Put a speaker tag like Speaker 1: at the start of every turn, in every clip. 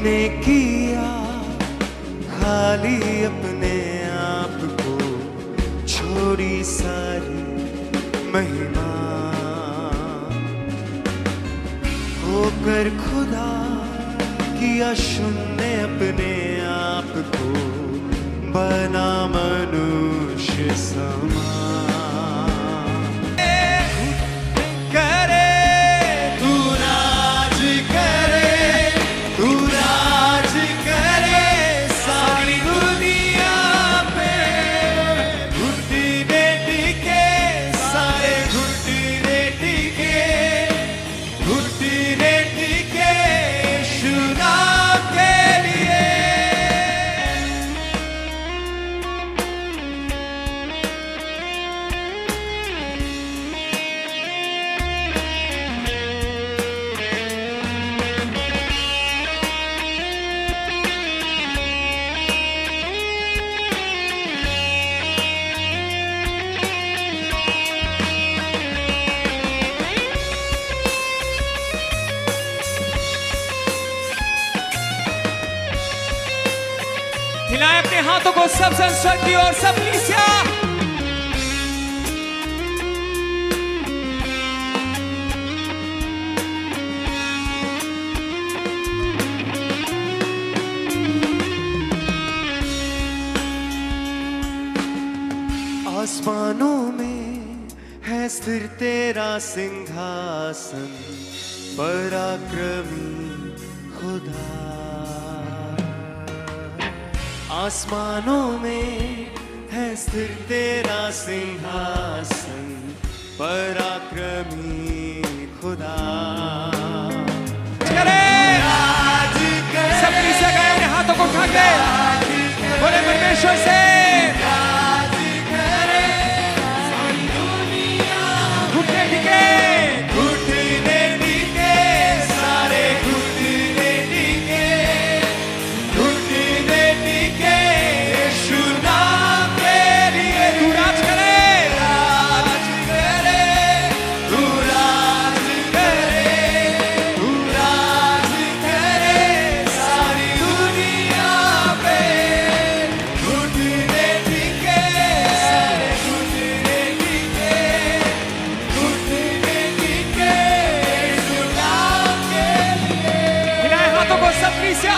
Speaker 1: तूने किया खाली अपने आप को, छोड़ी सारी महिमा, होकर खुदा किया शून्य अपने आप को, बना मनुष्य समा।
Speaker 2: हिलाएं अपने हाथों को सब संस्कृत की ओर, सब कलीसिया।
Speaker 1: आसमानों में है स्थिर तेरा सिंहासन, पराक्रमी खुदा। आसमानों में है स्थिर तेरा सिंहासन, पराक्रमी खुदा।
Speaker 2: सब कलीसिया गाएं, अपने हाथों को उठा के बोले परमेश्वर से घुटने टिके,
Speaker 1: घुटने टिके, सारे घुटने टिके, घुटने टिके यीशु नाम के लिए।
Speaker 2: तू राज करे,
Speaker 1: राज करे, तू राज करे, तू राज करे सारी दुनिया पे। घुटने टिके, सारे घुटने टिके, घुटने टिके यीशु नाम के लिए।
Speaker 2: हिलाएं हाथों को सब कलीसिया।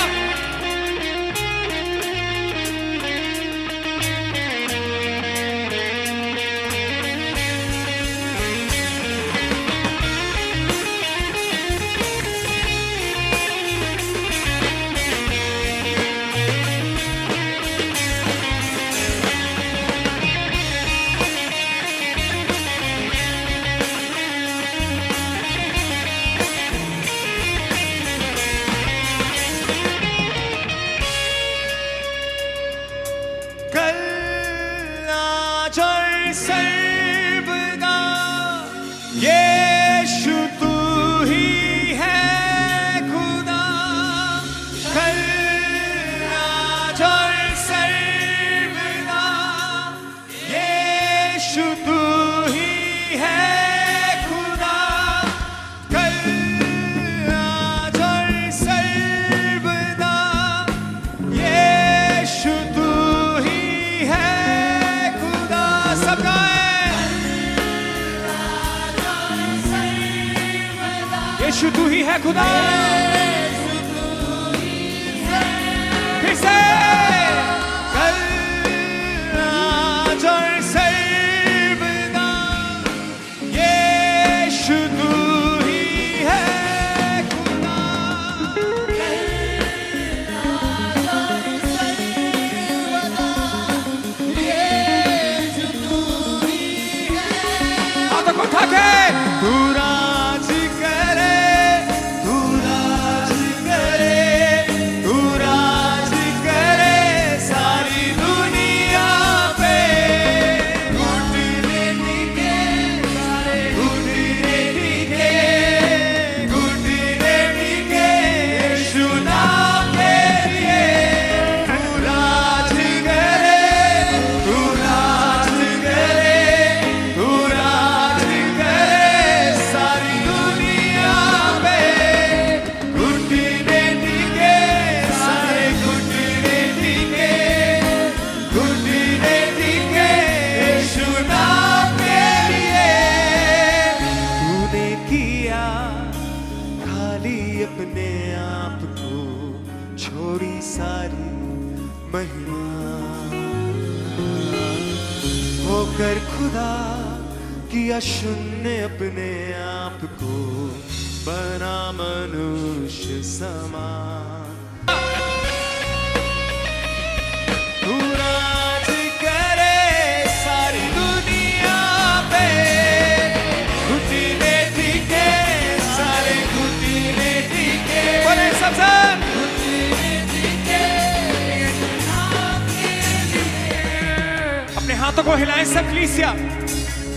Speaker 1: कल आज और सर्वदा यीशु तू ही है खुदा। कल आज और सर्वदा यीशु तू ही है खुदा। कल आज और सर्वदा यीशु तू ही है खुदा। सब गाएं,
Speaker 2: यीशु तू ही है खुदा। फिर से
Speaker 1: कल आज और सर्वदा यीशु तू ही है खुदा।
Speaker 2: हाथों को उठा के
Speaker 1: तू राज करे, तू राज किया, खाली अपने आप को छोड़ी सारी महिमा, होकर खुदा किया शून्य अपने आप को, बना मनुष्य समान। तू राज करे सारी दुनिया पे, घुटने टिके सारे घुटने टिके, बोले सब अपने हाथों को हिलाएं सब कलीसिया,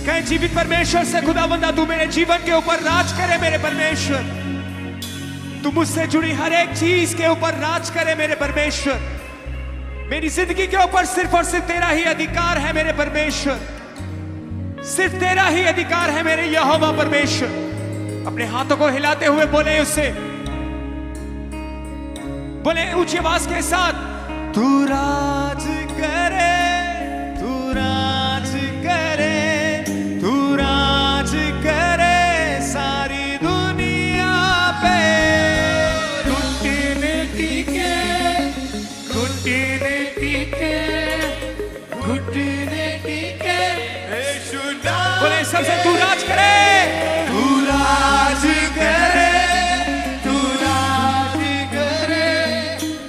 Speaker 1: कहें जीवित परमेश्वर से खुदावंदा तू मेरे जीवन के ऊपर राज करे मेरे परमेश्वर, तू मुझसे जुड़ी हर एक चीज के ऊपर राज करे मेरे परमेश्वर, मेरी जिंदगी के ऊपर सिर्फ और सिर्फ तेरा ही अधिकार है मेरे परमेश्वर, सिर्फ तेरा ही अधिकार है मेरे यहोवा परमेश्वर। अपने हाथों को हिलाते हुए बोले उससे, बोले ऊंची आवाज के साथ, तू राज करे, तू राज करे, तू राज करे सारी दुनिया पे, घुटने टिके, घुटने टिके, घुटने टिके, बोले सबसे तू राज करे, तू राज करे, तू राज करे,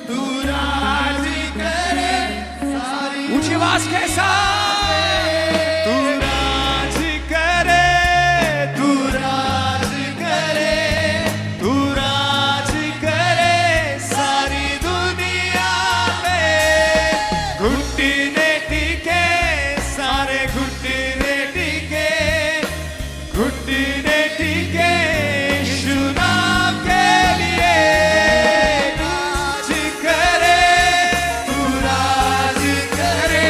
Speaker 1: तू राज करे सारी, ऊंची आवाज के साथ, तू राज करे, तू राज करे, तू राज करे सारी दुनिया पे, घुटने टिके सारे घुटने टिके, घुटने टिके यीशु नाम के लिए, राज करे, तू राज करे,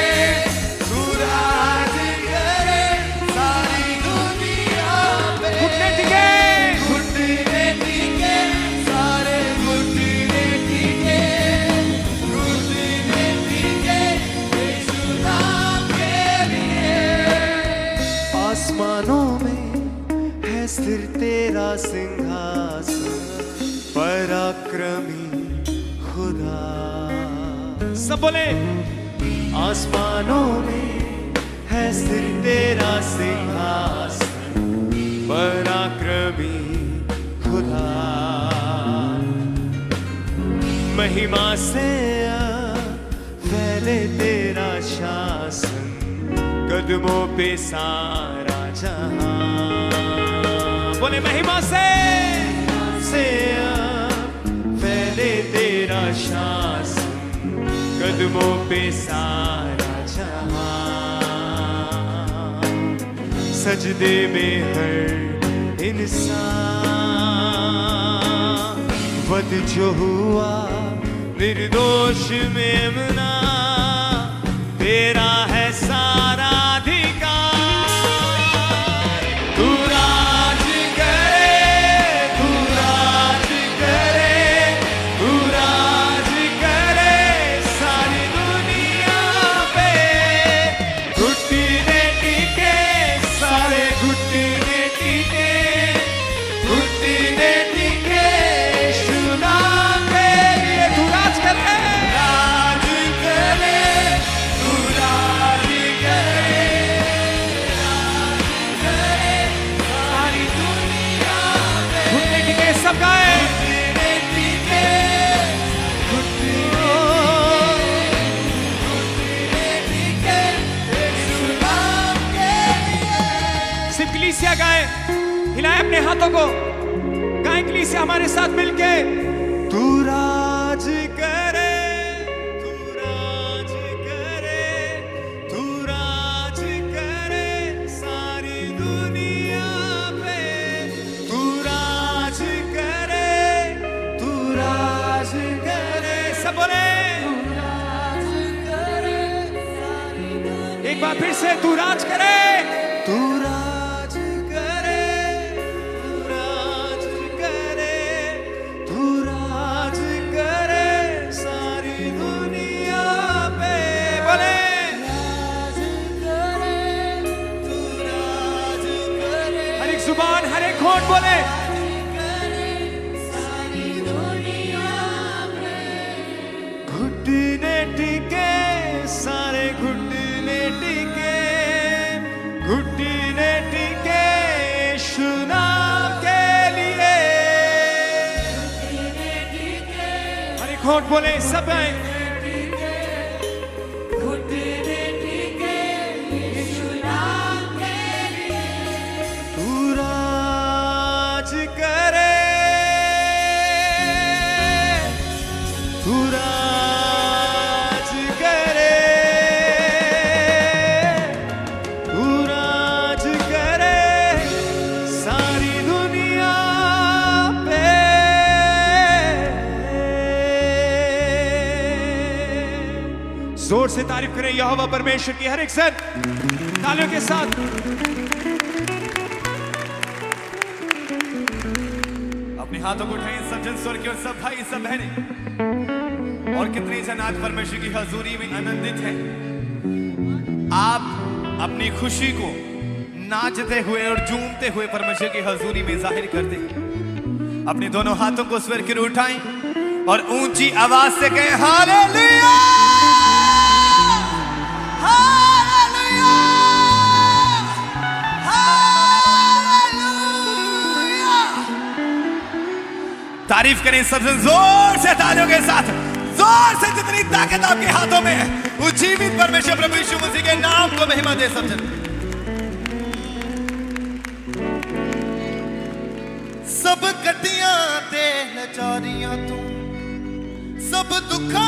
Speaker 1: तू राज करे सारी दुनिया पे, घुटने टिके, घुटने टिके सारे घुटने टिके, घुटने टिके यीशु नाम के लिए। आसमानों में है स्थिर तेरा सिंहासन, पराक्रमी खुदा, सब बोले, आसमानों में है स्थिर तेरा सिंहासन, पराक्रमी खुदा, महिमा से फैले तेरा शासन, कदमों पे सारा जहां, बोले महिमा से फैले तेरा शासन, कदमों पे सारा जहां, सजदे में हर इंसान, वध जो हुआ निर्दोष मेमना, तेरा है सारा अधिकार, तू राज करे, तू राज करे, तू राज करे सारी दुनिया पे, घुटने टिके सारे घुटने टिके, घुटने टिके यीशु नाम के लिए, तू राज करे, राज करे, तू राज करे, राज करे सारी दुनिया पे, घुटने टिके सब गाए, घुटने टिके, घुटने टिके यीशु नाम के लिए। सिर्फ कलीसिया गाए, हिलाए अपने हाथों को, गाए कलीसिया हमारे साथ मिलके, तू राज करे, तू राज करे, तू राज करे सारी दुनिया पे, तू राज करे, तू राज करे, सब बोले, एक बार फिर से, तू राज करे, तू राज करे, तू राज करे, तू राज करे सारी दुनिया पे, बोले राज करे, तू राज करे, हर एक जुबान हर एक होंठ बोले, एक होंठ बोले सब आए तू राज करे तू राज करे तू राज करे सारी दुनिया पे जोर से तारीफ करें यहोवा परमेश्वर की हर एक सन तालियों के साथ
Speaker 2: अपने हाथों को उठाएं सब जन स्वर की और सब भाई सब बहनें और कितने जन आज परमेश्वर की हजूरी में आनंदित हैं। आप अपनी खुशी को नाचते हुए और झूमते हुए परमेश्वर की हजूरी में जाहिर करते हैं। अपने दोनों हाथों को स्वर की ओर उठाएं और ऊंची आवाज से कहें हालेलुया हालेलुया हालेलुया। तारीफ करें सबसे जोर से तालियों के साथ, जोर से जितनी ताकत आपके हाथों में है उस जीवित परमेश्वर प्रभु यीशु मसीह के नाम को महिमा दे सब जन। सब कटियां ते लचारियां तू सब दुखा